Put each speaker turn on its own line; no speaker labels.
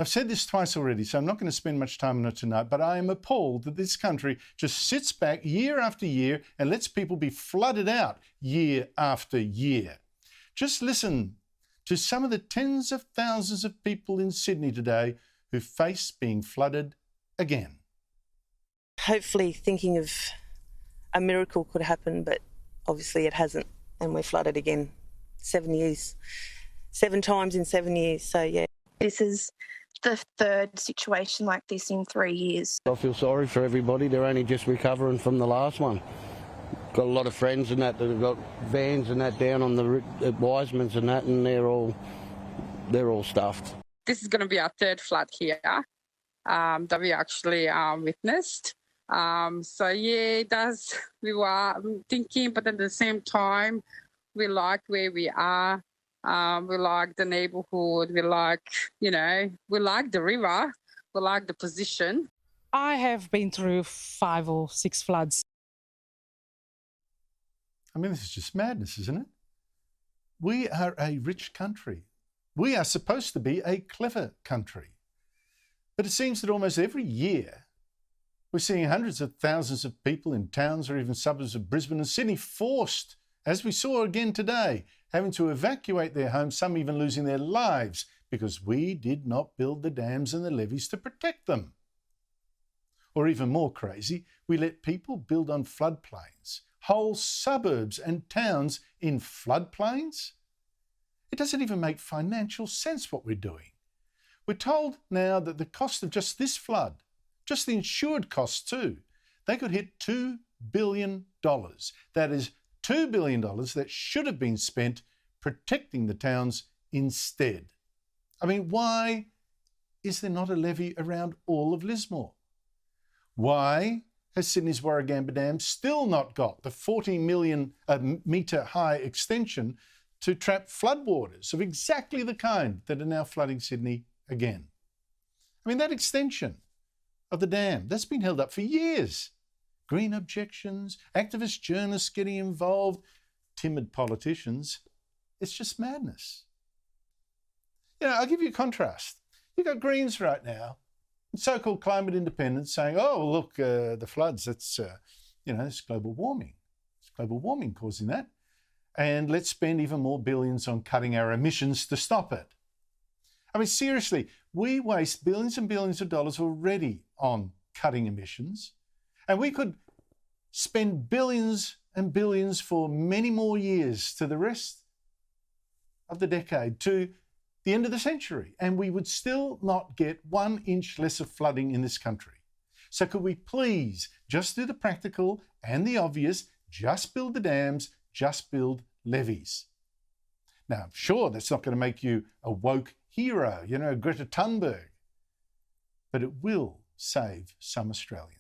I've said this twice already, so I'm not going to spend much time on it tonight, but I am appalled that this country just sits back year after year and lets people be flooded out year after year. Just listen to some of the tens of thousands of people in Sydney today who face being flooded again.
Hopefully thinking of a miracle could happen, but obviously it hasn't, and we're flooded again. 7 years. 7 times in 7 years, so yeah.
This is the third situation like this in 3 years.
I feel sorry for everybody. They're only just recovering from the last one. Got a lot of friends and that have got vans and that down on the at Wiseman's and that, and they're all stuffed.
This is going to be our third flood here that we actually witnessed. So yeah, it does. We were thinking, but at the same time, we like where we are. We like the neighbourhood. We like, we like the river. We like the position.
I have been through 5 or 6 floods.
I mean, this is just madness, isn't it? We are a rich country. We are supposed to be a clever country. But it seems that almost every year we're seeing hundreds of thousands of people in towns or even suburbs of Brisbane and Sydney forced, as we saw again today, having to evacuate their homes, some even losing their lives because we did not build the dams and the levees to protect them. Or even more crazy, we let people build on floodplains, whole suburbs and towns in floodplains. It doesn't even make financial sense what we're doing. We're told now that the cost of just this flood, just the insured costs too, they could hit $2 billion. That is $2 billion that should have been spent protecting the towns instead. I mean, why is there not a levee around all of Lismore? Why has Sydney's Warragamba Dam still not got the 40 million metre high extension to trap floodwaters of exactly the kind that are now flooding Sydney again? I mean, that extension of the dam, that's been held up for years. Green objections, activist journalists getting involved, timid politicians. It's just madness. I'll give you a contrast. You've got Greens right now, so-called climate independents saying, oh, look, the floods, that's, it's global warming. It's global warming causing that. And let's spend even more billions on cutting our emissions to stop it. I mean, seriously, we waste billions and billions of dollars already on cutting emissions. And we could spend billions and billions for many more years to the rest of the decade, to the end of the century, and we would still not get 1 inch less of flooding in this country. So could we please just do the practical and the obvious, just build the dams, just build levees? Now, I'm sure that's not going to make you a woke hero, Greta Thunberg, but it will save some Australians.